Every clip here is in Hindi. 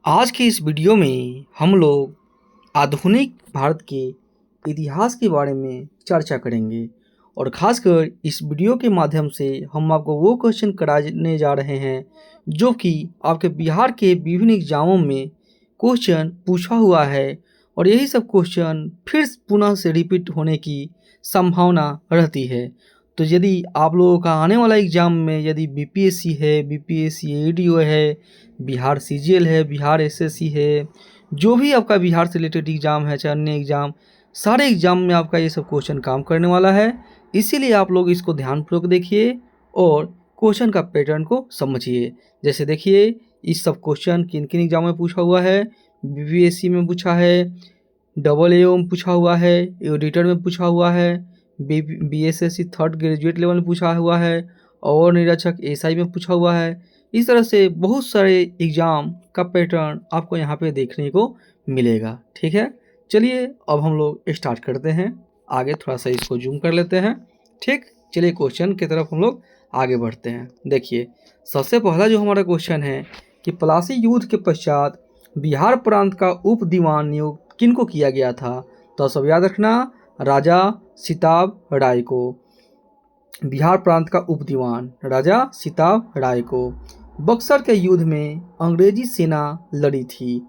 आज के इस वीडियो में हम लोग आधुनिक भारत के इतिहास के बारे में चर्चा करेंगे और ख़ासकर इस वीडियो के माध्यम से हम आपको वो क्वेश्चन कराने जा रहे हैं जो कि आपके बिहार के विभिन्न एग्जामों में क्वेश्चन पूछा हुआ है और यही सब क्वेश्चन फिर पुनः से रिपीट होने की संभावना रहती है। तो यदि आप लोगों का आने वाला एग्ज़ाम में यदि बीपीएससी है, बीपीएससी एडीओ है, बिहार सीजीएल है, बिहार एसएससी है, जो भी आपका बिहार से रिलेटेड एग्ज़ाम है, चाहे अन्य एग्ज़ाम, सारे एग्ज़ाम में आपका ये सब क्वेश्चन काम करने वाला है। इसीलिए आप लोग इसको ध्यानपूर्वक देखिए और क्वेश्चन का पैटर्न को समझिए। जैसे देखिए इस सब क्वेश्चन किन किन एग्ज़ाम में पूछा हुआ है। बीपीएससी में पूछा है, डबल एओ में पूछा हुआ है, एडिटर में पूछा हुआ है, बीएसएससी थर्ड ग्रेजुएट लेवल में पूछा हुआ है और निरीक्षक एसआई में पूछा हुआ है। इस तरह से बहुत सारे एग्ज़ाम का पैटर्न आपको यहाँ पे देखने को मिलेगा। ठीक है, चलिए अब हम लोग स्टार्ट करते हैं। आगे थोड़ा सा इसको जूम कर लेते हैं। ठीक, चलिए क्वेश्चन की तरफ हम लोग आगे बढ़ते हैं। देखिए सबसे पहला जो हमारा क्वेश्चन है कि प्लासी युद्ध के पश्चात बिहार प्रांत का उप दीवान नियुक्त किनको किया गया था। तो सब याद रखना, राजा सिताब राय को बिहार प्रांत का उप दीवान राजा सिताब राय को। बक्सर के युद्ध में अंग्रेजी सेना लड़ी थी,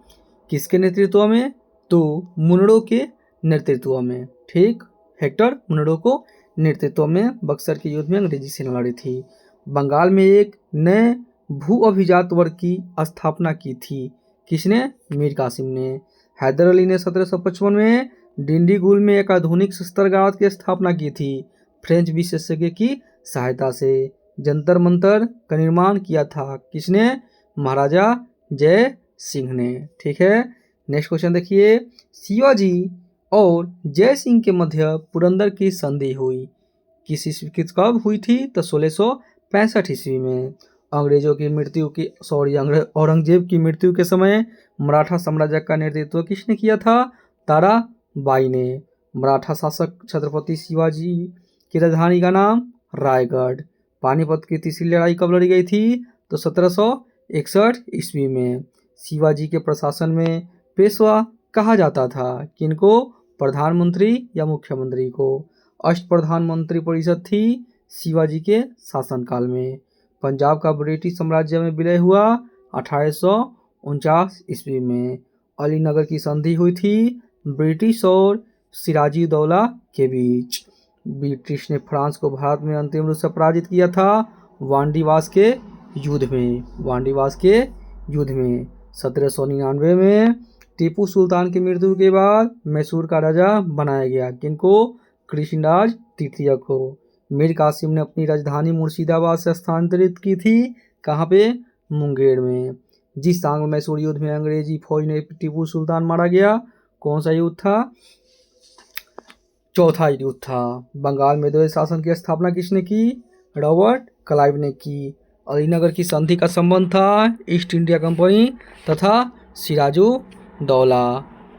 किसके नेतृत्व में? तो मुनरो के नेतृत्व में। ठीक, हेक्टर मुनरो को नेतृत्व में बक्सर के युद्ध में अंग्रेजी सेना लड़ी थी। बंगाल में एक नए भू अभिजात वर्ग की स्थापना की थी, किसने? मीर कासिम ने। हैदर अली ने 1755 में डिंडीगुल में एक आधुनिक शस्त्रागार की स्थापना की थी, फ्रेंच विशेषज्ञ की सहायता से। जंतर मंतर का निर्माण किया था, किसने? महाराजा जय सिंह ने। ठीक है, नेक्स्ट क्वेश्चन देखिए, शिवाजी और जय सिंह के मध्य पुरंदर की संधि हुई, कब हुई थी? तो 1665 ईस्वी में। अंग्रेजों की मृत्यु की औरंगजेब की मृत्यु के समय मराठा साम्राज्य का नेतृत्व किसने किया था? ताराबाई ने। मराठा शासक छत्रपति शिवाजी की राजधानी का नाम रायगढ़। पानीपत की तीसरी लड़ाई कब लड़ी गई थी? तो 1761 ईस्वी में। शिवाजी के प्रशासन में पेशवा कहा जाता था, किनको? प्रधानमंत्री या मुख्यमंत्री को। अष्टप्रधान मंत्री परिषद थी शिवाजी के शासनकाल में। पंजाब का ब्रिटिश साम्राज्य में विलय हुआ 1849 ईस्वी में। अलीनगर की संधि हुई थी ब्रिटिश और सिराजी दौला के बीच। ब्रिटिश ने फ्रांस को भारत में अंतिम रूप से पराजित किया था वांडीवास के युद्ध में। 1799 में टीपू सुल्तान की मृत्यु के बाद मैसूर का राजा बनाया गया, किनको? कृष्णराज तृतीय को। मीर कासिम ने अपनी राजधानी मुर्शिदाबाद से स्थानांतरित की थी, कहाँ पे? मुंगेर में। जिस आंग्ल मैसूर युद्ध में अंग्रेजी फौज ने टीपू सुल्तान मारा गया, कौन सा युद्ध था? चौथा युद्ध था। बंगाल में द्वैत शासन की स्थापना किसने की? रॉबर्ट क्लाइव ने की। अलीनगर की संधि का संबंध था ईस्ट इंडिया कंपनी तथा सिराजो दौला।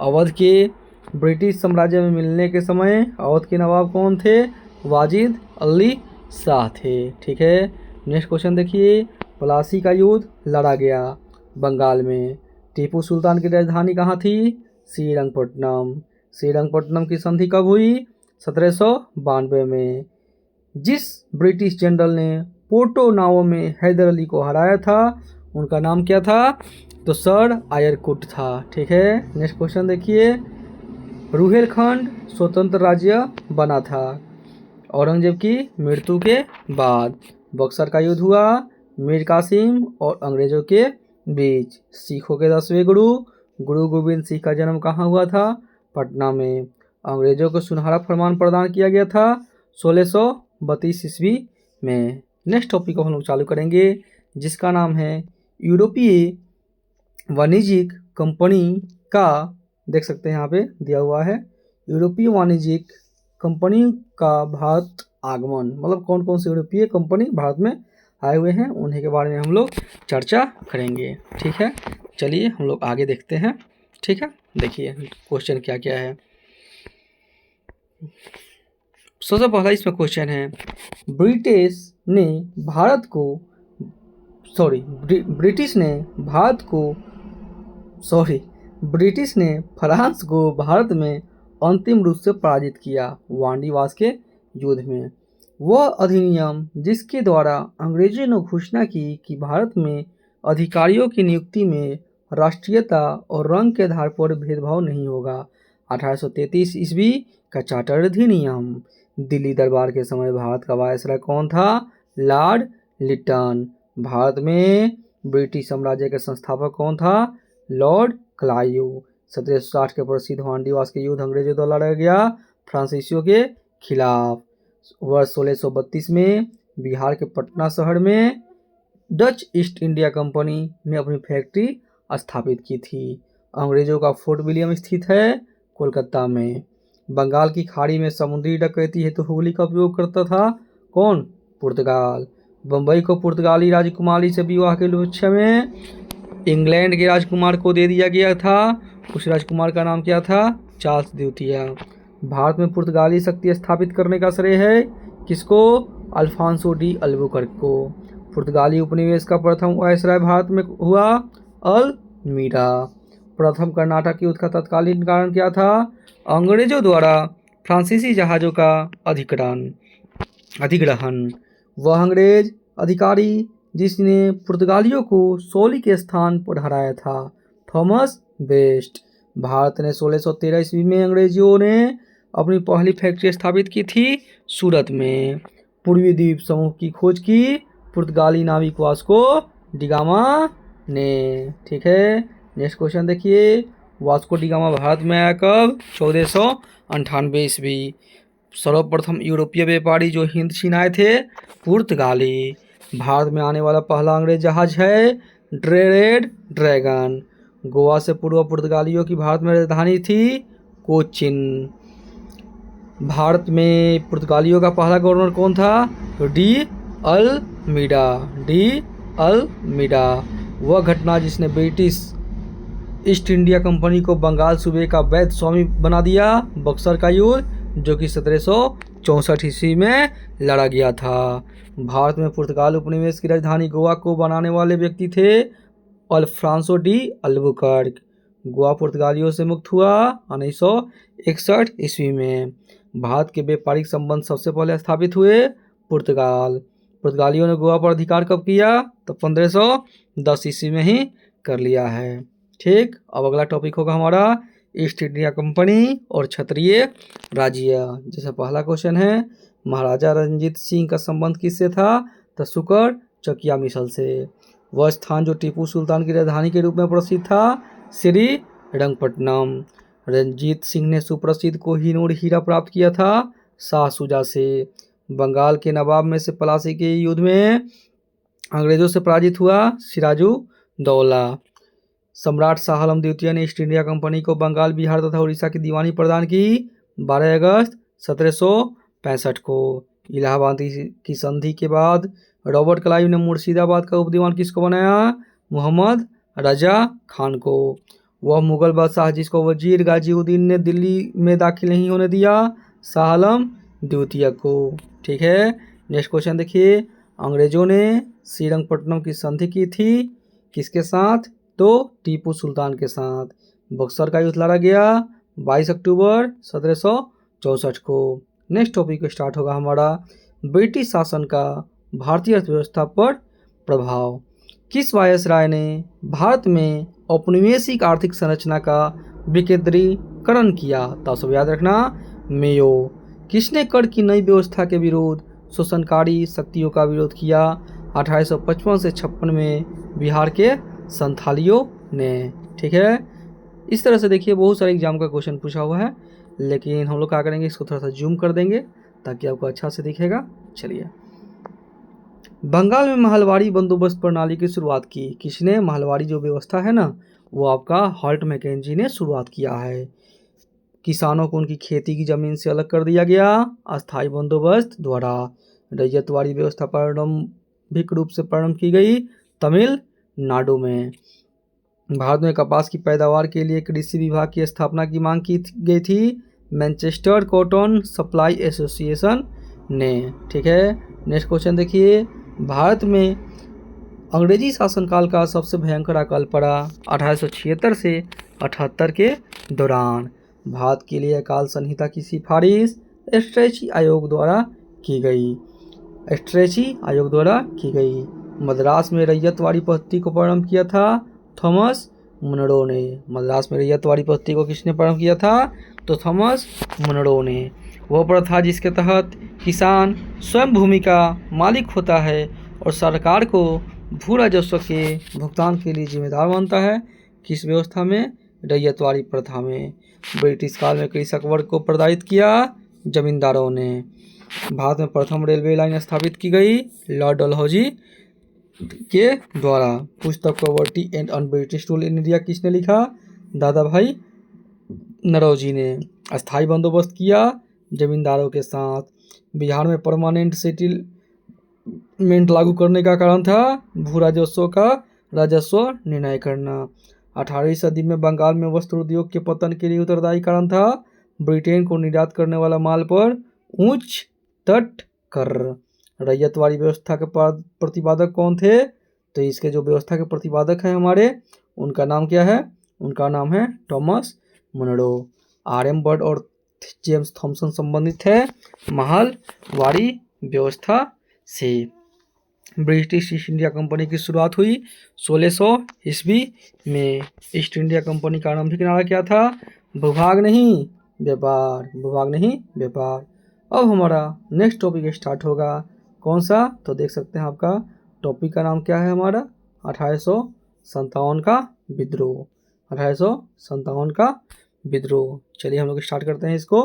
अवध के ब्रिटिश साम्राज्य में मिलने के समय अवध के नवाब कौन थे? वाजिद अली शाह थे। ठीक है, नेक्स्ट क्वेश्चन देखिए, प्लासी का युद्ध लड़ा गया बंगाल में। टीपू सुल्तान की राजधानी कहाँ थी? श्रीरंगपट्टनम। श्रीरंगपट्टनम की संधि कब हुई? 1792 में। जिस ब्रिटिश जनरल ने पोर्टो नावो में हैदर अली को हराया था, उनका नाम क्या था? तो सर आयरकुट था। ठीक है, नेक्स्ट क्वेश्चन देखिए, रुहेलखंड स्वतंत्र राज्य बना था औरंगजेब की मृत्यु के बाद। बक्सर का युद्ध हुआ मीर कासिम और अंग्रेजों के बीच। सिखों के 10वें गुरु गोविंद सिंह का जन्म कहाँ हुआ था? पटना में। अंग्रेजों को सुनहरा फरमान प्रदान किया गया था 1632 ईस्वी में। नेक्स्ट टॉपिक को हम लोग चालू करेंगे, जिसका नाम है यूरोपीय वाणिज्यिक कंपनी का, देख सकते हैं यहाँ पे दिया हुआ है, यूरोपीय वाणिज्यिक कंपनी का भारत आगमन। मतलब कौन कौन से यूरोपीय कंपनी भारत में आए हुए हैं, उन्हीं के बारे में हम लोग चर्चा करेंगे। ठीक है, चलिए हम लोग आगे देखते हैं। ठीक है, देखिए क्वेश्चन क्या क्या है। सबसे पहला इसमें क्वेश्चन है, ब्रिटिश ने भारत को ब्रिटिश ने फ्रांस को भारत में अंतिम रूप से पराजित किया वांडीवास के युद्ध में। वह अधिनियम जिसके द्वारा अंग्रेजों ने घोषणा की कि भारत में अधिकारियों की नियुक्ति में राष्ट्रीयता और रंग के आधार पर भेदभाव नहीं होगा। 1833 ईस्वी का चार्टर अधिनियम। दिल्ली दरबार के समय भारत का वायसराय कौन था? लॉर्ड लिटन। भारत में ब्रिटिश साम्राज्य के संस्थापक कौन था? Lord Clive. 1760 के प्रसिद्ध वांडीवास के युद्ध अंग्रेजों द्वारा लड़ा गया फ्रांसीसियों के खिलाफ। वर्ष 1632 में बिहार के पटना शहर में डच ईस्ट इंडिया कंपनी ने अपनी फैक्ट्री स्थापित की थी। अंग्रेजों का फोर्ट विलियम स्थित है कोलकाता में। बंगाल की खाड़ी में समुद्री डकैती हेतु हुगली का उपयोग करता था कौन? पुर्तगाल। बम्बई को पुर्तगाली राजकुमारी से विवाह के लक्ष्य में इंग्लैंड के राजकुमार को दे दिया गया था। उस राजकुमार का नाम क्या था? चार्ल्स द्वितीय। भारत में पुर्तगाली शक्ति स्थापित करने का श्रेय है किसको? अल्फांसो डी अल्बुकर्क को। पुर्तगाली उपनिवेश का प्रथम वायसराय भारत में हुआ अल्मीरा। प्रथम कर्नाटक युद्ध का तत्कालीन कारण क्या था? अंग्रेजों द्वारा फ्रांसीसी जहाज़ों का अधिग्रहण। वह अंग्रेज अधिकारी जिसने पुर्तगालियों को सोली के स्थान पर हराया था, थॉमस बेस्ट। भारत ने 1613 ईस्वी में अंग्रेजों ने अपनी पहली फैक्ट्री स्थापित की थी सूरत में। पूर्वी द्वीप समूह की खोज की पुर्तगाली नाविक वास्को डिगामा ने। ठीक है, नेक्स्ट क्वेश्चन देखिए। वास्को डिगामा भारत में आया कब? 1498 ईस्वी। सर्वप्रथम यूरोपीय व्यापारी जो हिंद चीन आए थे पुर्तगाली। भारत में आने वाला पहला अंग्रेज जहाज है रेड ड्रैगन। गोवा से पूर्व पुर्तगालियों की भारत में राजधानी थी कोचिन। भारत में पुर्तगालियों का पहला गवर्नर कौन था? De Almeida. वह घटना जिसने ब्रिटिश ईस्ट इंडिया कंपनी को बंगाल सूबे का वैध स्वामी बना दिया, बक्सर का युद्ध, जो कि 1764 ईस्वी में लड़ा गया था। भारत में पुर्तगाल उपनिवेश की राजधानी गोवा को बनाने वाले व्यक्ति थे अल्फांसो डी अल्बुकर्क। गोवा पुर्तगालियों से मुक्त हुआ 1961 ईस्वी में। भारत के व्यापारिक संबंध सबसे पहले स्थापित हुए पुर्तगालियों ने गोवा पर अधिकार कब किया? तो 1510 ईस्वी में ही कर लिया है। ठीक, अब अगला टॉपिक होगा हमारा ईस्ट इंडिया कंपनी और क्षत्रिय राज्य। जैसे पहला क्वेश्चन है, महाराजा रंजीत सिंह का संबंध किससे था? तो शुकर चकिया मिसल से। वह स्थान जो टीपू सुल्तान की राजधानी के रूप में प्रसिद्ध था श्रीरंगपट्टनम। रंजीत सिंह ने सुप्रसिद्ध कोहिनूर हीरा प्राप्त किया था शाह शुजा से। बंगाल के नवाब में से पलासी के युद्ध में अंग्रेजों से पराजित हुआ सिराजुद्दौला। सम्राट शाह आलम द्वितीय ने ईस्ट इंडिया कंपनी को बंगाल, बिहार तथा उड़ीसा की दीवानी प्रदान की 12 अगस्त 1765 को। इलाहाबाद की संधि के बाद रॉबर्ट क्लाइव ने मुर्शिदाबाद का उपदीवान किसको बनाया? मोहम्मद रजा खान को। वह मुगल बादशाह जिसको वजीर गाजीउद्दीन ने दिल्ली में दाखिल नहीं होने दिया, शाह आलम द्वितीय को। ठीक है, नेक्स्ट क्वेश्चन देखिए। अंग्रेजों ने श्रीरंगपट्टनम की संधि की थी किसके साथ? तो टीपू सुल्तान के साथ। बक्सर का युद्ध लड़ा गया 22 अक्टूबर 1764 को। नेक्स्ट टॉपिक स्टार्ट होगा हमारा ब्रिटिश शासन का भारतीय अर्थव्यवस्था पर प्रभाव। किस वायसराय ने भारत में औपनिवेशिक आर्थिक संरचना का विकेंद्रीकरण किया? तो सब याद रखना, मेयो। किसने कर की नई व्यवस्था के विरुद्ध शोषणकारी शक्तियों का विरोध किया? 1855 से 56 में बिहार के संथालियों ने। ठीक है, इस तरह से देखिए बहुत सारे एग्जाम का क्वेश्चन पूछा हुआ है, लेकिन हम लोग क्या करेंगे, इसको थोड़ा सा जूम कर देंगे ताकि आपको अच्छा से दिखेगा। चलिए, बंगाल में महलवाड़ी बंदोबस्त प्रणाली की शुरुआत की किसने? महलवाड़ी जो व्यवस्था है ना, वो आपका हॉल्ट मैकेंजी ने शुरुआत किया है। किसानों को उनकी खेती की जमीन से अलग कर दिया गया अस्थायी बंदोबस्त द्वारा। रैयतवाड़ी व्यवस्था प्रारंभिक रूप से प्रारंभ की गई तमिलनाडु में। भारत में कपास की पैदावार के लिए कृषि विभाग की स्थापना की मांग की गई थी मैनचेस्टर कॉटन सप्लाई एसोसिएशन ने। ठीक है, नेक्स्ट क्वेश्चन देखिए। भारत में अंग्रेजी शासनकाल का सबसे भयंकर अकाल पड़ा 1876 से 78 के दौरान। भारत के लिए अकाल संहिता की सिफारिश स्ट्रेची आयोग द्वारा की गई। मद्रास में रैयतवाड़ी पद्धति को प्रारंभ किया था थॉमस मुनरो ने। मद्रास में रैयतवाड़ी पद्धति को किसने प्रारंभ किया था? तो थॉमस मुनरो ने। वह प्रथा जिसके तहत किसान स्वयं भूमि का मालिक होता है और सरकार को भू राजस्व के भुगतान के लिए जिम्मेदार मानता है। किस व्यवस्था में? रैयतवाड़ी प्रथा में। ब्रिटिश काल में कृषक वर्ग को प्रताड़ित किया जमींदारों ने। भारत में प्रथम रेलवे लाइन स्थापित की गई लॉर्ड डलहौजी के द्वारा। पुस्तक poverty and un British rule in India किसने लिखा? दादा भाई नौरोजी ने। अस्थायी बंदोबस्त किया जमींदारों के साथ। बिहार में परमानेंट सेटलमेंट लागू करने का कारण था भू राजस्व का राजस्व निर्णय करना। 18वीं सदी में बंगाल में वस्त्र उद्योग के पतन के लिए उत्तरदायी कारण था ब्रिटेन को निर्यात करने वाला माल पर उच्च तट कर। रैयतवाड़ी व्यवस्था के प्रतिपादक कौन थे? तो इसके जो व्यवस्था के प्रतिपादक हैं हमारे, उनका नाम क्या है? उनका नाम है थॉमस मुनरो। आर.एम. बर्ड और जेम्स थॉमसन संबंधित है महलवाड़ी व्यवस्था से। ब्रिटिश ईस्ट इंडिया कंपनी की शुरुआत हुई 1600 ईस्वी में। ईस्ट इंडिया कंपनी का आरंभिक नारा क्या था? भूभाग नहीं व्यापार, भूभाग नहीं व्यापार। अब हमारा नेक्स्ट टॉपिक स्टार्ट होगा। कौन सा? तो देख सकते हैं आपका टॉपिक का नाम क्या है हमारा? 1857 का विद्रोह। 1857 का विद्रोह। चलिए हम लोग स्टार्ट करते हैं इसको।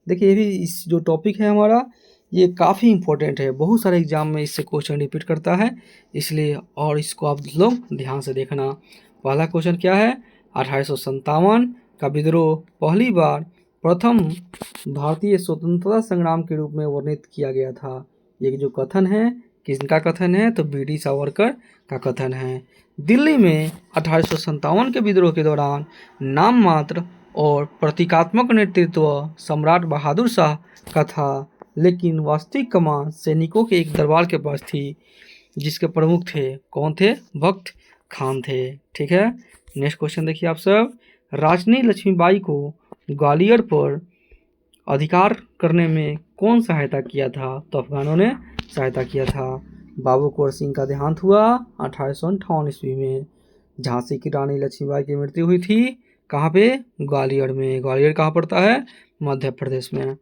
देखिए ये भी इस जो टॉपिक है हमारा, ये काफ़ी इंपॉर्टेंट है। बहुत सारे एग्जाम में इससे क्वेश्चन रिपीट करता है, इसलिए और इसको आप लोग ध्यान से देखना। पहला क्वेश्चन क्या है? 1857 का विद्रोह पहली बार प्रथम भारतीय स्वतंत्रता संग्राम के रूप में वर्णित किया गया था। ये जो कथन है किसका कथन है? तो बी.डी. सावरकर का कथन है। दिल्ली में 1857 के विद्रोह के दौरान नाम मात्र और प्रतीकात्मक नेतृत्व सम्राट बहादुर शाह का था, लेकिन वास्तविक कमान सैनिकों के एक दरबार के पास थी, जिसके प्रमुख थे कौन थे? बख्त खान थे। ठीक है, नेक्स्ट क्वेश्चन देखिए आप सब। राजनी लक्ष्मीबाई को ग्वालियर पर अधिकार करने में कौन सहायता किया था? तो अफगानों ने सहायता किया था। बाबू कुंवर सिंह का देहांत हुआ 1858 ईस्वी में। झांसी की रानी लक्ष्मीबाई की मृत्यु हुई थी कहाँ पे? ग्वालियर में। ग्वालियर कहाँ पड़ता है? मध्य प्रदेश में।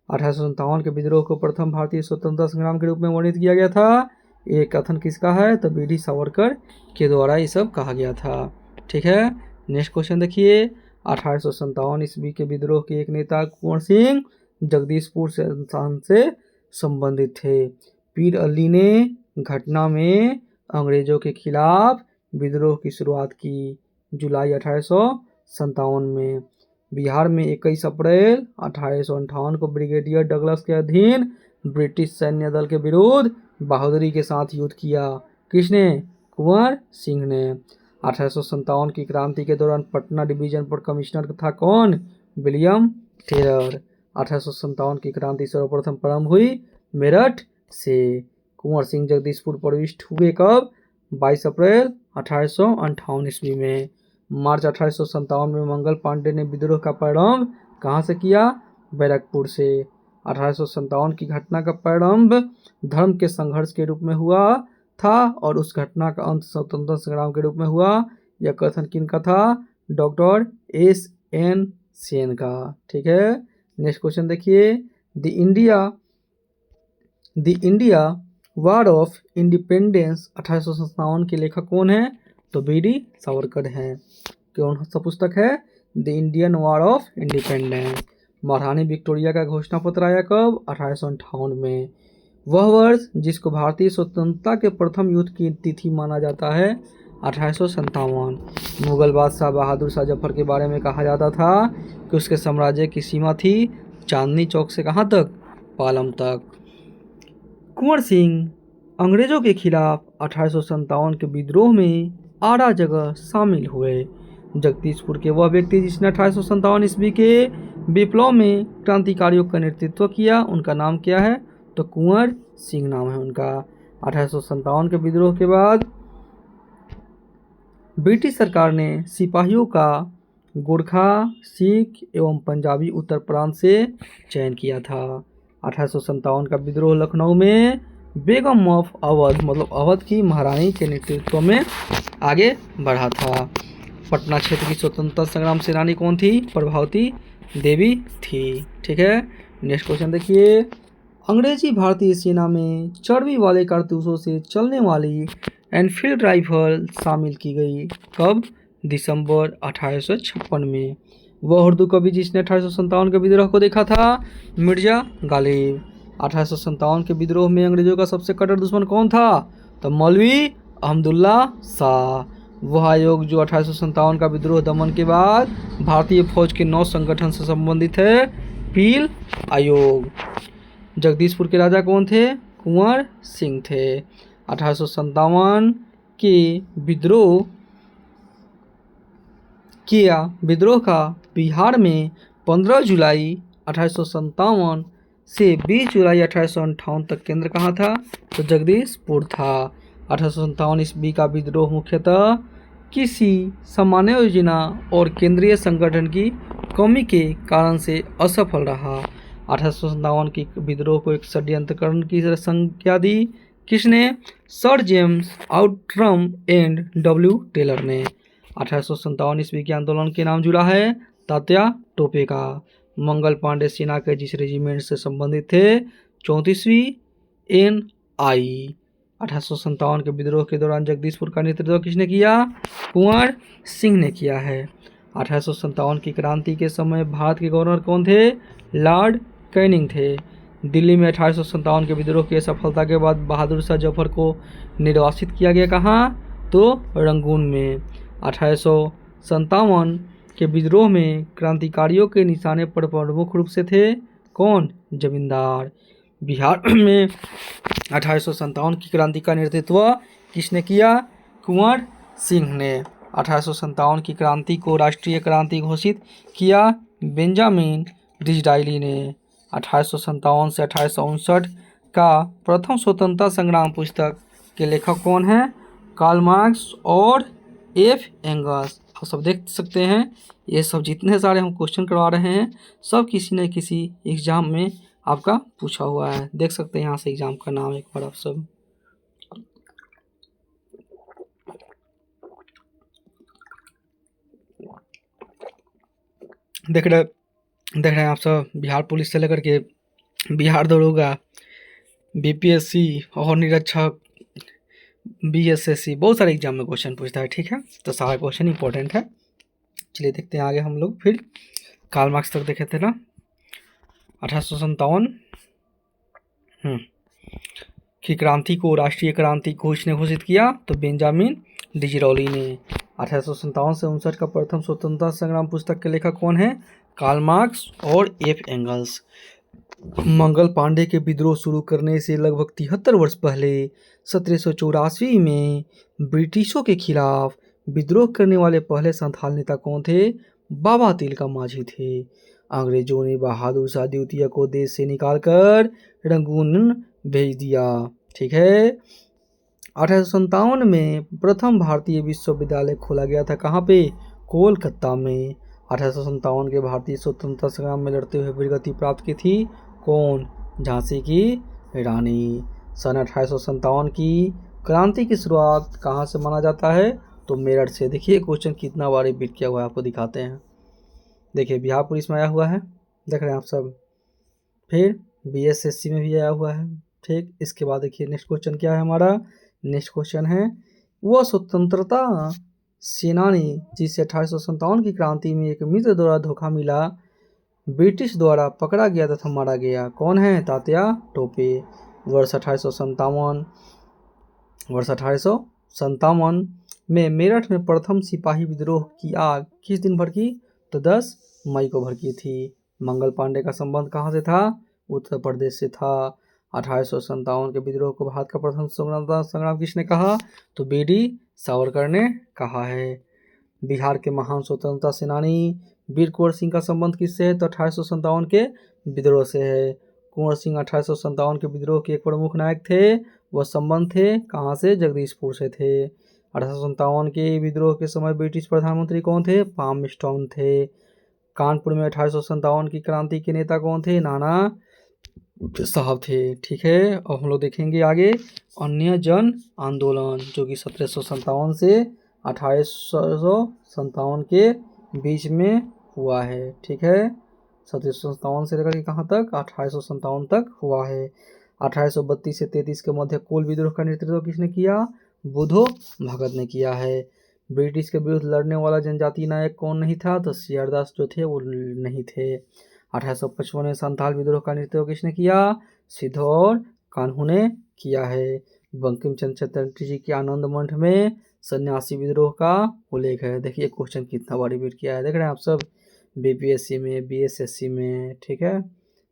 1857 के विद्रोह को प्रथम भारतीय स्वतंत्रता संग्राम के रूप में वर्णित किया गया था। ये कथन किसका है? तो बी.डी. सावरकर के द्वारा ये सब कहा गया था। ठीक है, नेक्स्ट क्वेश्चन देखिए। 1857 ईस्वी के विद्रोह के एक नेता कुंवर सिंह जगदीशपुर से संबंधित थे। पीर अली ने घटना में अंग्रेजों के खिलाफ विद्रोह की शुरुआत की जुलाई 1857 में। बिहार में 21 अप्रैल 1858 को ब्रिगेडियर डगलस के अधीन ब्रिटिश सैन्य दल के विरुद्ध बहादुरी के साथ युद्ध किया। किसने? कुंवर सिंह ने। 1857 की क्रांति के दौरान पटना डिवीजन पर कमिश्नर था कौन? William Taylor. 1857 की क्रांति सर्वप्रथम प्रारंभ हुई मेरठ से। कुंवर सिंह जगदीशपुर प्रविष्ट हुए कब? 22 अप्रैल 1858 ईस्वी में। मार्च 1857 में मंगल पांडे ने विद्रोह का प्रारंभ कहाँ से किया? बैरकपुर से। 1857 की घटना का प्रारंभ धर्म के संघर्ष के रूप में हुआ था और उस घटना का अंत स्वतंत्रता संग्राम के रूप में हुआ। यह कथन किनका था? Doctor S.N. सेन का। ठीक है, नेक्स्ट क्वेश्चन देखिए। The India war of independence 1857 के लेखक कौन है? तो बी.डी. सावरकर हैं। कौन सा पुस्तक है? The Indian war of independence. महारानी विक्टोरिया का घोषणा पत्र आया कब? 1858 में। वह वर्ष जिसको भारतीय स्वतंत्रता के प्रथम युद्ध की तिथि माना जाता है 1857। मुगल बादशाह बहादुर शाह जफर के बारे में कहा जाता था कि उसके साम्राज्य की सीमा थी चांदनी चौक से कहाँ तक? पालम तक। कुंवर सिंह अंग्रेजों के खिलाफ 1857 के विद्रोह में आरा जगह शामिल हुए। जगदीशपुर के वह व्यक्ति जिसने 1857 ईस्वी के विप्लव में क्रांतिकारियों का नेतृत्व किया, उनका नाम क्या है? तो कुंवर सिंह नाम है उनका। 1857 के विद्रोह के बाद ब्रिटिश सरकार ने सिपाहियों का गोरखा, सिख एवं पंजाबी उत्तर प्रांत से चयन किया था। 1857 का विद्रोह लखनऊ में बेगम ऑफ अवध मतलब अवध की महारानी के नेतृत्व में आगे बढ़ा था। पटना क्षेत्र की स्वतंत्रता संग्राम सेनानी कौन थी? प्रभावती देवी थी। ठीक है, नेक्स्ट क्वेश्चन देखिए। अंग्रेजी भारतीय सेना में चर्बी वाले कारतूसों से चलने वाली एनफील्ड राइफल शामिल की गई। कब? दिसंबर 1856 में। वह उर्दू कवि जिसने 1857 के विद्रोह को देखा था? मिर्जा गालिब। 1857 के विद्रोह में अंग्रेजों का सबसे कट्टर दुश्मन कौन था? तो मौलवी अहमदुल्ला शाह। वह आयोग जो 1857 का विद्रोह दमन के बाद भारतीय फौज के 9 संगठन से संबंधित है। पील आयोग। जगदीशपुर के राजा कौन थे? कुंवर सिंह थे। 1857 के विद्रोह का बिहार में 15 जुलाई 1857 से 20 जुलाई 1858 तक केंद्र कहाँ था? तो जगदीशपुर था। 1857 ईस्वी का विद्रोह मुख्यतः किसी सामान्य योजना और केंद्रीय संगठन की कमी के कारण से असफल रहा। 1857 की विद्रोह को एक षड्यंत्रकरण की संज्ञा दी। किसने? Sir James Outram and W Taylor ने। 1857 ईस्वी के आंदोलन के नाम जुड़ा है तात्या टोपे का। मंगल पांडे सेना के जिस रेजिमेंट से संबंधित थे? 34वीं NI। 1857 के विद्रोह के दौरान जगदीशपुर का नेतृत्व किसने किया? कुंवर सिंह ने किया है। 1857 की क्रांति के समय भारत के गवर्नर कौन थे? लॉर्ड कैनिंग थे। दिल्ली में 1857 के विद्रोह की सफलता के बाद बहादुर शाह जफर को निर्वासित किया गया। कहाँ? तो रंगून में। 1857 के विद्रोह में क्रांतिकारियों के निशाने पर प्रमुख रूप से थे कौन? जमींदार। बिहार में 1857 की क्रांति का नेतृत्व किसने किया? कुंवर सिंह ने। 1857 की क्रांति को राष्ट्रीय क्रांति घोषित किया बेंजामिन डिसरायली ने। 1857 से 1859 का प्रथम स्वतंत्रता संग्राम पुस्तक के लेखक कौन है? कार्ल मार्क्स और F एंगल्स। आप सब देख सकते हैं, ये सब जितने सारे हम क्वेश्चन करवा रहे हैं सब किसी न किसी एग्जाम में आपका पूछा हुआ है। देख सकते हैं यहाँ से एग्जाम का नाम एक बार आप सब। देख रहे हैं आप सब, बिहार पुलिस से लेकर के बिहार दरोगा, BPSC और निरीक्षक, BSSC बहुत सारे एग्जाम में क्वेश्चन पूछता है। ठीक है, तो सारा क्वेश्चन इंपॉर्टेंट है। चलिए देखते हैं आगे हम लोग। फिर कार्ल मार्क्स तक देखे थे ना। 1857 की क्रांति को राष्ट्रीय क्रांति किसने घोषित किया? तो बेंजामिन डिसरायली ने। 1857 से 59 का प्रथम स्वतंत्रता संग्राम पुस्तक के लेखक कौन है? कार्ल मार्क्स और F एंगल्स। मंगल पांडे के विद्रोह शुरू करने से लगभग 73 वर्ष पहले 1784 में ब्रिटिशों के खिलाफ विद्रोह करने वाले पहले संथाल नेता कौन थे? बाबा तिलका माझी थे। अंग्रेजों ने बहादुर शाह द्वितीय को देश से निकालकर रंगून भेज दिया। ठीक है, 1857 में प्रथम भारतीय विश्वविद्यालय खोला गया था। कहाँ पे? कोलकाता में। 1857 के भारतीय स्वतंत्रता संग्राम में लड़ते हुए वीरगति प्राप्त की थी कौन? झांसी की रानी। सन 1857 की क्रांति की शुरुआत कहाँ से माना जाता है? तो मेरठ से। देखिए क्वेश्चन कितना बार रिपीट किया हुआ है, आपको दिखाते हैं। देखिए बिहार पुलिस में आया हुआ है, देख रहे हैं आप सब। फिर BSSC में भी आया हुआ है। ठीक, इसके बाद देखिए नेक्स्ट क्वेश्चन क्या है हमारा। नेक्स्ट क्वेश्चन है, वह स्वतंत्रता सेनानी जिसे 1857 की क्रांति में एक मित्र द्वारा धोखा मिला, ब्रिटिश द्वारा पकड़ा गया तथा मारा गया, कौन है? तात्या टोपे। वर्ष 1857 में मेरठ में प्रथम सिपाही विद्रोह की आग किस दिन भड़की? तो 10 मई को भड़की थी। मंगल पांडे का संबंध कहाँ से था? उत्तर प्रदेश से था। 1857 के विद्रोह को भारत का प्रथम स्वतंत्रता संग्राम किसने कहा? तो BD सावरकर ने कहा है। बिहार के महान स्वतंत्रता सेनानी वीर कुंवर सिंह का संबंध किससे है? तो 1857 के विद्रोह से है। कुंवर सिंह 1857 के विद्रोह के एक प्रमुख नायक थे। वह संबंध थे कहाँ से? जगदीशपुर से थे। 1857 के विद्रोह के समय ब्रिटिश प्रधानमंत्री कौन थे? पामस्टॉन थे। कानपुर में 1857 की क्रांति के नेता कौन थे? नाना साहब थे। ठीक है, अब हम लोग देखेंगे आगे अन्य जन आंदोलन जो कि 1757 से 1857 के बीच में हुआ है। ठीक है, 1757 से लेकर के कहाँ तक? 1857 तक हुआ है। 1832 से 33 के मध्य कोल विद्रोह का नेतृत्व किसने किया? बुधो भगत ने किया है। ब्रिटिश के विरुद्ध लड़ने वाला जनजातीय नायक कौन नहीं था? तो सियारदास जो थे वो नहीं थे। 1855 में संथाल विद्रोह का नेतृत्व किसने किया? सिद्धू और कान्हू ने किया है। बंकिम चंद्र चटर्जी जी के आनंद मंठ में सन्यासी विद्रोह का उल्लेख है। देखिए क्वेश्चन कितना बार रिपीट किया है, देख रहे हैं आप सब, बीपीएससी में, बीएसएससी में। ठीक है,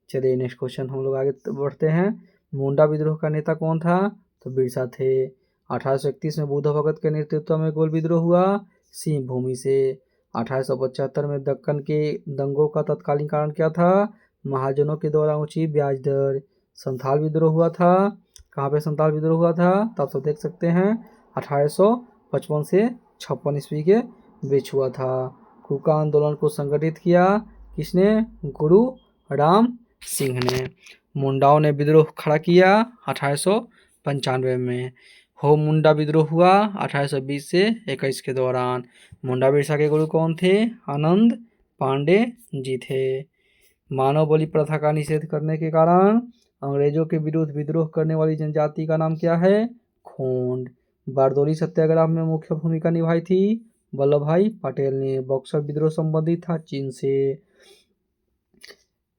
चलिए नेक्स्ट क्वेश्चन हम लोग आगे बढ़ते हैं। मुंडा विद्रोह का नेता कौन था? तो बिरसा थे। 1831 में बुधो भगत के नेतृत्व में कोल विद्रोह हुआ सिंह भूमि से। 1875 में दक्कन के दंगों का तत्कालीन कारण क्या था? महाजनों के द्वारा ऊंची ब्याज दर। संथाल विद्रोह हुआ था, कहाँ पे संथाल विद्रोह हुआ था? तो आप सब देख सकते हैं 1855 से 56 ईस्वी के बीच हुआ था। कूका आंदोलन को संगठित किया किसने? गुरु राम सिंह ने। मुंडाओं ने विद्रोह खड़ा किया 1895 में। हो मुंडा विद्रोह हुआ 1820 से 21 के दौरान। मुंडा बिरसा के गुरु कौन थे? आनंद पांडे जी थे। मानव बलि प्रथा का निषेध करने के कारण अंग्रेजों के विरुद्ध विद्रोह करने वाली जनजाति का नाम क्या है? खोंड। बारदोली सत्याग्रह में मुख्य भूमिका निभाई थी वल्लभ भाई पटेल ने। बक्सर विद्रोह संबंधित था चीन से।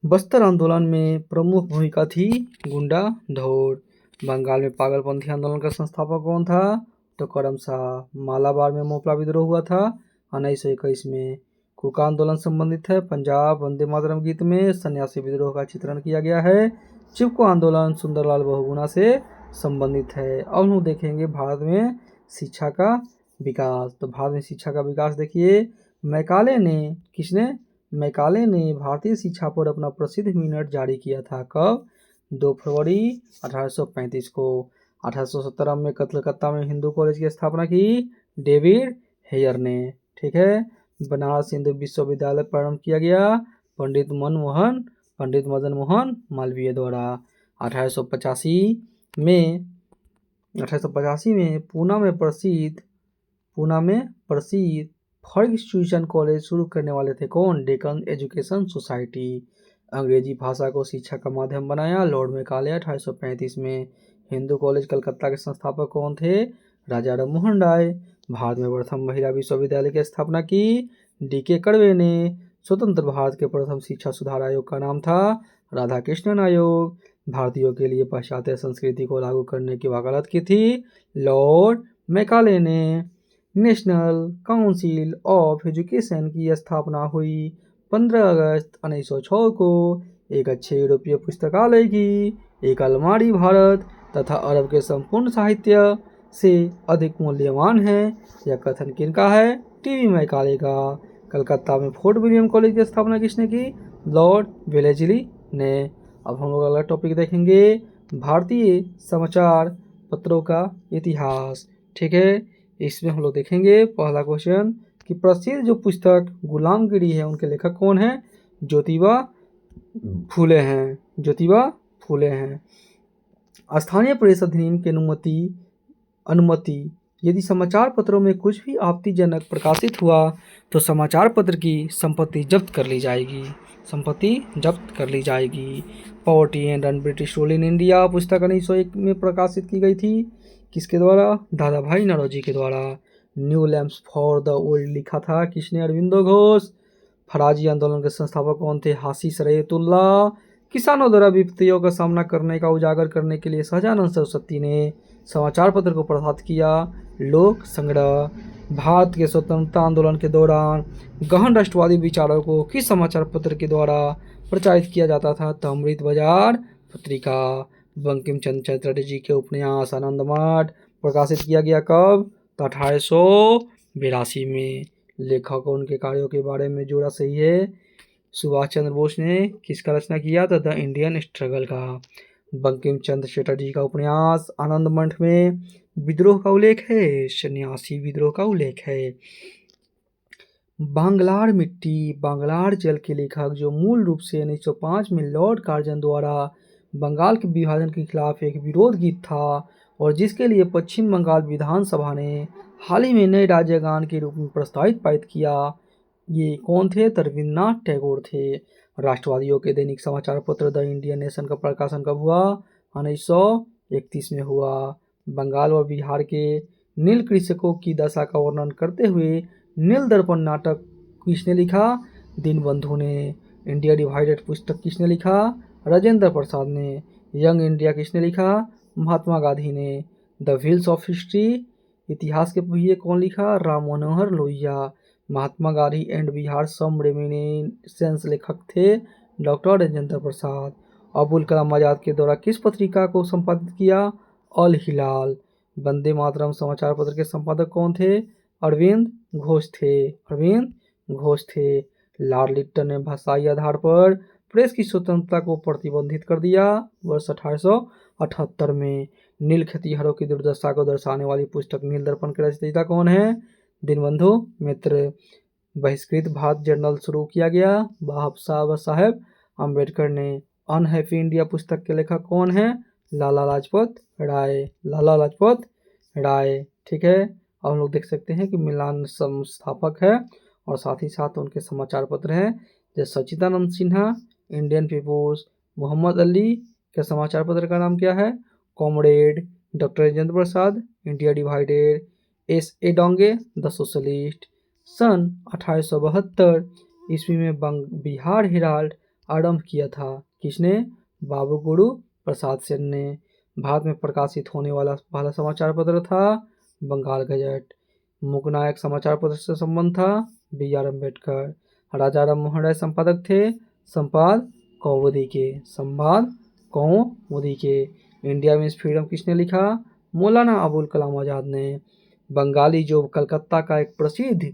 बस्तर आंदोलन में प्रमुख भूमिका थी गुंडा धौर। बंगाल में पागलपंथी आंदोलन का संस्थापक कौन था? तो करम शाह। मालाबार में मोपला विद्रोह हुआ था 1921 में। कुका आंदोलन संबंधित है पंजाब। वंदे मातरम गीत में सन्यासी विद्रोह का चित्रण किया गया है। चिपको आंदोलन सुंदरलाल बहुगुणा से संबंधित है। अब हम देखेंगे भारत में शिक्षा का विकास। तो भारत में शिक्षा का विकास देखिए, मैकाले ने, किसने? मैकाले ने भारतीय शिक्षा पर अपना प्रसिद्ध मिनट जारी किया था। कब? 2 फरवरी 1835 को। 1817 में कलकत्ता में हिंदू कॉलेज की स्थापना की डेविड हेयर ने। ठीक है, बनारस हिंदू विश्वविद्यालय प्रारंभ किया गया पंडित मदन मोहन मालवीय द्वारा। 1885 में पूना में प्रसिद्ध फर्ग्यूसन कॉलेज शुरू करने वाले थे कौन? Deccan education society. अंग्रेजी भाषा को शिक्षा का माध्यम बनाया लॉर्ड मैकाले 1835 में। हिंदू कॉलेज कलकत्ता के संस्थापक कौन थे? राजा राममोहन राय। भारत में प्रथम महिला विश्वविद्यालय की स्थापना की डीके कर्वे ने। स्वतंत्र भारत के प्रथम शिक्षा सुधार आयोग का नाम था राधा कृष्णन आयोग। भारतीयों के लिए पाश्चात्य संस्कृति को लागू करने की वकालत की थी लॉर्ड मैकाले ने। नेशनल काउंसिल ऑफ एजुकेशन की स्थापना हुई 15 अगस्त 1906 को। एक अच्छे यूरोपीय पुस्तकालय की एक अलमारी भारत तथा अरब के संपूर्ण साहित्य से अधिक मूल्यवान है। यह कथन किनका है? टीवी मैकाले का। कलकत्ता में फोर्ट विलियम कॉलेज की स्थापना किसने की? लॉर्ड वेलेस्ली ने। अब हम लोग अगला टॉपिक देखेंगे, भारतीय समाचार पत्रों का इतिहास। ठीक है, इसमें हम लोग देखेंगे पहला क्वेश्चन कि प्रसिद्ध जो पुस्तक गुलामगिरी है उनके लेखक कौन है? ज्योतिबा फूले हैं। स्थानीय प्रेस अधिनियम की अनुमति यदि समाचार पत्रों में कुछ भी आपत्तिजनक प्रकाशित हुआ तो समाचार पत्र की संपत्ति जब्त कर ली जाएगी। Poverty and British rule in India पुस्तक 1901 में प्रकाशित की गई थी किसके द्वारा? दादा भाई नौरोजी के द्वारा। New lamps for the old लिखा था किसने? अरविंदो घोष। फराजी आंदोलन के संस्थापक कौन थे? हासी शरीयतुल्ला। किसानों द्वारा विपत्तियों का सामना करने का उजागर करने के लिए सहजानंद सरस्वती ने समाचार पत्र को प्रकाशित किया लोक संग्रह। भारत के स्वतंत्रता आंदोलन के दौरान गहन राष्ट्रवादी विचारों को किस समाचार पत्र के द्वारा प्रचारित किया जाता था? तो अमृत बाजार पत्रिका। बंकिम चंद्र चटर्जी के उपन्यास आनंद मठ प्रकाशित किया गया कब? तो 1882 में। लेखक उनके कार्यों के बारे में जोड़ा सही है। सुभाष चंद्र बोस ने किसका रचना किया था? द इंडियन स्ट्रगल का। बंकिम चंद्र चटर्जी का उपन्यास आनंद मठ में विद्रोह का उल्लेख है, सन्यासी विद्रोह का उल्लेख है। बांग्लार मिट्टी, बांग्लार जल के लेखक जो मूल रूप से 1905 में लॉर्ड कार्जन द्वारा बंगाल के विभाजन के खिलाफ एक विरोध गीत था और जिसके लिए पश्चिम बंगाल विधानसभा ने हाल ही में नए राज्य गान के रूप में प्रस्तावित पारित किया। ये कौन थे? तो रविन्द्रनाथ टैगोर थे। राष्ट्रवादियों के दैनिक समाचार पत्र द इंडियन नेशन का प्रकाशन कब हुआ? 1931 में हुआ। बंगाल और बिहार के नील कृषकों की दशा का वर्णन करते हुए नील दर्पण नाटक किसने लिखा? दीनबंधु ने। इंडिया डिवाइडेड पुस्तक किसने लिखा? राजेंद्र प्रसाद ने। यंग इंडिया किसने लिखा? महात्मा गांधी ने। द व्हील्स ऑफ हिस्ट्री, इतिहास के पहिए कौन लिखा? Ram Manohar Lohia. Mahatma Gandhi and Bihar some reminiscence लेखक थे डॉक्टर राजेंद्र प्रसाद। अबुल कलाम आजाद के द्वारा किस पत्रिका को संपादित किया? अल हिलाल। वंदे मातरम समाचार पत्र के संपादक कौन थे? अरविंद घोष थे। अरविंद घोष थे। लॉर्ड लिट्टन ने भाषाई आधार पर प्रेस की स्वतंत्रता को प्रतिबंधित कर दिया वर्ष 1878 में। नील खेतिहरों की दुर्दशा को दर्शाने वाली पुस्तक नील दर्पण के रचयिता कौन है? दीनबंधु मित्र। बहिष्कृत भारत जर्नल शुरू किया गया बाबा साहेब अम्बेडकर ने। अनहैप्पी इंडिया पुस्तक के लेखक कौन है? लाला लाजपत राय। लाला लाजपत राय। ठीक है, अब हम लोग देख सकते हैं कि मिलान संस्थापक है और साथ ही साथ उनके समाचार पत्र हैं जैसे सच्चिदानंद सिन्हा, इंडियन पीपुल्स। मोहम्मद अली के समाचार पत्र का नाम क्या है? Comrade. Doctor Rajendra Prasad, India divided. S A Dange, the socialist. सन 1872 ईस्वी में बिहार हेराल्ड आरंभ किया था किसने? बाबू गुरु प्रसाद सेन ने। भारत में प्रकाशित होने वाला पहला समाचार पत्र था बंगाल गजट। मुकनायक समाचार पत्र से संबंध था बी आर अम्बेडकर। राजा राम मोहन राय संपादक थे संपाद कौमुदी के। संवाद कौमुदी के। इंडिया मीन्स फ्रीडम किसने लिखा? मौलाना अबुल कलाम आजाद ने। बंगाली जो कलकत्ता का एक प्रसिद्ध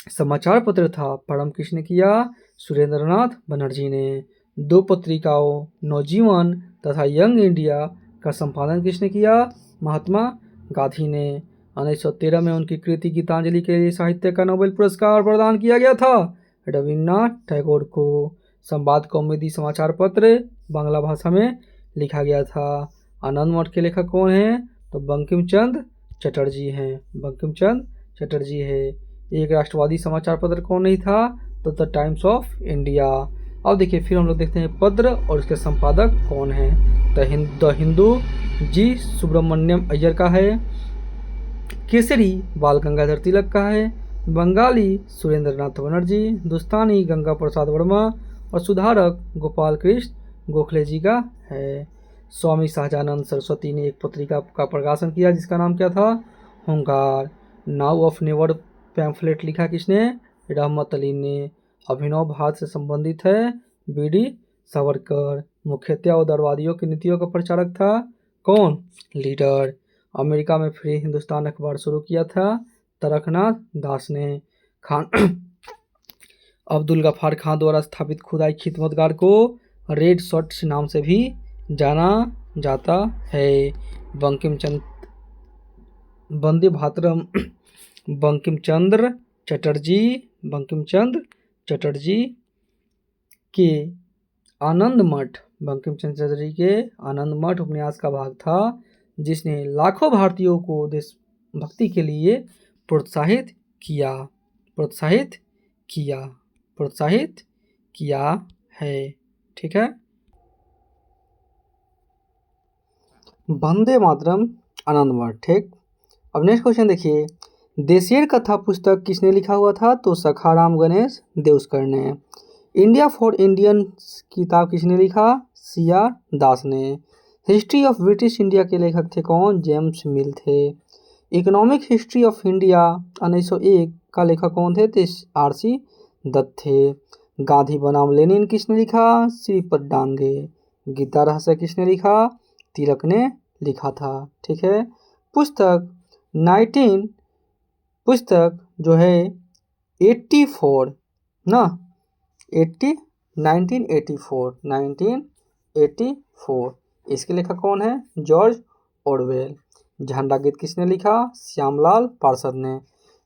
समाचार पत्र था प्रारंभ किसने किया? सुरेंद्रनाथ बनर्जी ने। दो पत्रिकाओं नवजीवन तथा यंग इंडिया का संपादन किसने किया? महात्मा गांधी ने। 1913 में उनकी कृति गीतांजलि के लिए साहित्य का नोबेल पुरस्कार प्रदान किया गया था रविन्द्रनाथ टैगोर को। संवाद कौमुदी समाचार पत्र बांग्ला भाषा में लिखा गया था। आनंद मठ के लेखक कौन हैं? तो बंकिम चंद्र चटर्जी हैं। बंकिम चंद्र चटर्जी है। एक राष्ट्रवादी समाचार पत्र कौन नहीं था? तो द टाइम्स ऑफ इंडिया। अब देखिए फिर हम लोग देखते हैं पत्र और इसके संपादक कौन है। द हिंदू जी सुब्रमण्यम अय्यर का है। केसरी बाल गंगाधर तिलक का है। बंगाली सुरेंद्रनाथ बनर्जी। हिंदुस्तानी गंगा प्रसाद वर्मा और सुधारक गोपाल कृष्ण गोखले जी का है। स्वामी सहजानंद सरस्वती ने एक पत्रिका का प्रकाशन किया जिसका नाम क्या था? हुंकार। नाउ ऑफ नेवर पैम्फलेट लिखा किसने? रहमत अली ने। अभिनव भारत से संबंधित है बी डी सावरकर। मुख्यतः उदारवादियों की नीतियों का प्रचारक था कौन? लीडर। अमेरिका में फ्री हिंदुस्तान अखबार शुरू किया था तरकनाथ दास ने। खान अब्दुल गफ्फार खान द्वारा स्थापित खुदाई खिदमतगार को रेड शर्ट्स नाम से भी जाना जाता है। बंकिम चंद्र वंदे मातरम बंकिम चंद्र चटर्जी के आनंद मठ बंकिम चंद्र चटर्जी के आनंद मठ उपन्यास का भाग था जिसने लाखों भारतीयों को देशभक्ति के लिए प्रोत्साहित किया है। ठीक है, वंदे मातरम आनंद मठ। ठीक, अब नेक्स्ट क्वेश्चन देखिए। देशेर कथा पुस्तक किसने लिखा हुआ था? तो सखाराम गणेश देउस्कर ने। इंडिया फॉर इंडियंस किताब किसने लिखा? सी आर दास ने। हिस्ट्री ऑफ ब्रिटिश इंडिया के लेखक थे कौन? जेम्स मिल थे। इकोनॉमिक हिस्ट्री ऑफ इंडिया 1901 का लेखक कौन थे? तो आर सी दत्त थे। गांधी बनाम लेनिन किसने लिखा? श्रीपद डांगे। गीता रहस्य किसने लिखा? तिलक ने लिखा था। ठीक है, पुस्तक जो है 84 ना 1984 इसके लेखक कौन है? George Orwell. झंडा गीत किसने लिखा? श्यामलाल पार्षद ने।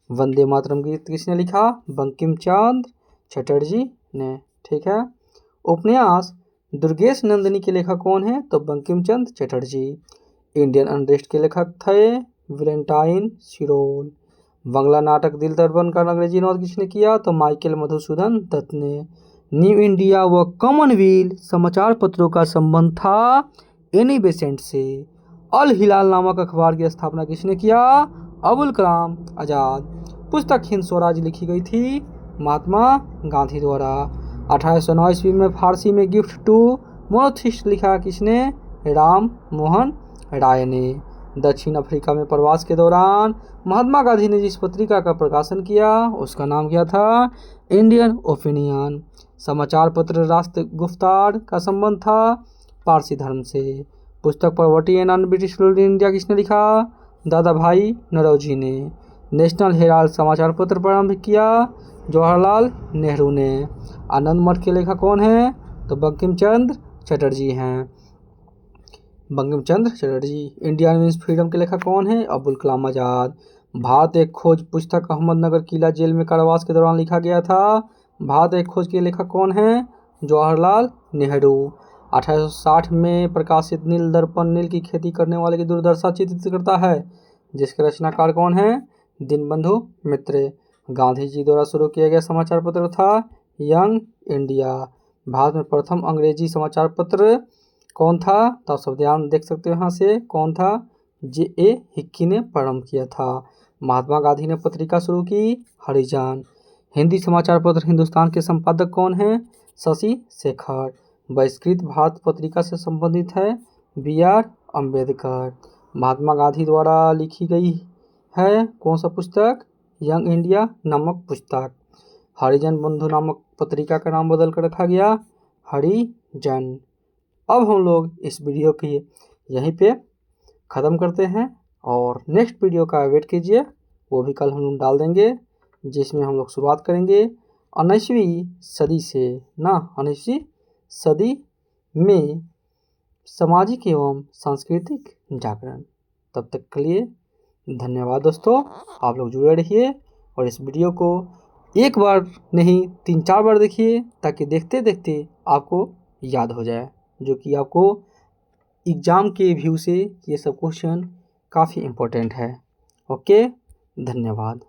वंदे मातरम गीत किसने लिखा? बंकिम चंद्र चटर्जी ने। ठीक है। उपन्यास दुर्गेश नंदिनी के लेखक कौन है? तो बंकिम चंद्र चटर्जी। इंडियन अनरेस्ट के लेखक थे वैलेंटाइन शिरोल। बांग्ला नाटक दिल दर्पण का अंग्रेजी अनुवाद किसने किया? तो माइकल मधुसूदन दत्त ने। न्यू इंडिया व कॉमनवेल्थ समाचार पत्रों का संबंध था एनी बेसेंट से। अल हिलाल नामक अखबार की स्थापना किसने किया? अबुल कलाम आजाद। पुस्तक हिंद स्वराज लिखी गई थी महात्मा गांधी द्वारा। 1809 ईस्वी में फारसी में गिफ्ट टू मोनोथिस्ट लिखा किसने? राम मोहन राय ने। दक्षिण अफ्रीका में प्रवास के दौरान महात्मा गांधी ने जिस पत्रिका का प्रकाशन किया उसका नाम क्या था? Indian opinion. समाचार पत्र राष्ट्र गुफ्तार का संबंध था पारसी धर्म से। पुस्तक poverty and non British rule in India किसने लिखा? दादा भाई नौरोजी ने। नेशनल हेराल्ड समाचार पत्र प्रारंभ किया जवाहरलाल नेहरू ने। आनंद मठ के लेखक कौन है? तो बंकिम चंद्र चटर्जी हैं। Bankim Chandra Chatterjee. India means freedom के लेखक कौन है? अबुल कलाम आजाद। भारत एक खोज पुस्तक अहमदनगर किला जेल में कारावास के दौरान लिखा गया था। भारत एक खोज के लेखक कौन है? जवाहरलाल नेहरू। 1860 में प्रकाशित नील दर्पण नील की खेती करने वाले की दुर्दशा चित्रित करता है, जिसके रचनाकार कौन है? दीनबंधु मित्र। गांधी जी द्वारा शुरू किया गया समाचार पत्र था यंग इंडिया। भारत में प्रथम अंग्रेजी समाचार पत्र कौन था? तो आप सब ध्यान देख सकते हो यहाँ से कौन था? J.A. हिक्की ने प्रारंभ किया था। महात्मा गांधी ने पत्रिका शुरू की हरिजन। हिंदी समाचार पत्र हिंदुस्तान के संपादक कौन है? शशि शेखर। बहिष्कृत भारत पत्रिका से संबंधित है B.R. अम्बेडकर। महात्मा गांधी द्वारा लिखी गई है कौन सा पुस्तक? यंग इंडिया नामक पुस्तक। हरिजन बंधु नामक पत्रिका का नाम बदल कर रखा गया हरिजन। अब हम लोग इस वीडियो की यहीं पे ख़त्म करते हैं और नेक्स्ट वीडियो का वेट कीजिए, वो भी कल हम लोग डाल देंगे, जिसमें हम लोग शुरुआत करेंगे 19वीं सदी से ना 19वीं सदी में सामाजिक एवं सांस्कृतिक जागरण। तब तक के लिए धन्यवाद दोस्तों। आप लोग जुड़े रहिए और इस वीडियो को एक बार नहीं 3-4 बार देखिए, ताकि देखते देखते आपको याद हो जाए, जो कि आपको एग्ज़ाम के व्यू से ये सब क्वेश्चन काफ़ी इम्पोर्टेंट है। ओके, धन्यवाद।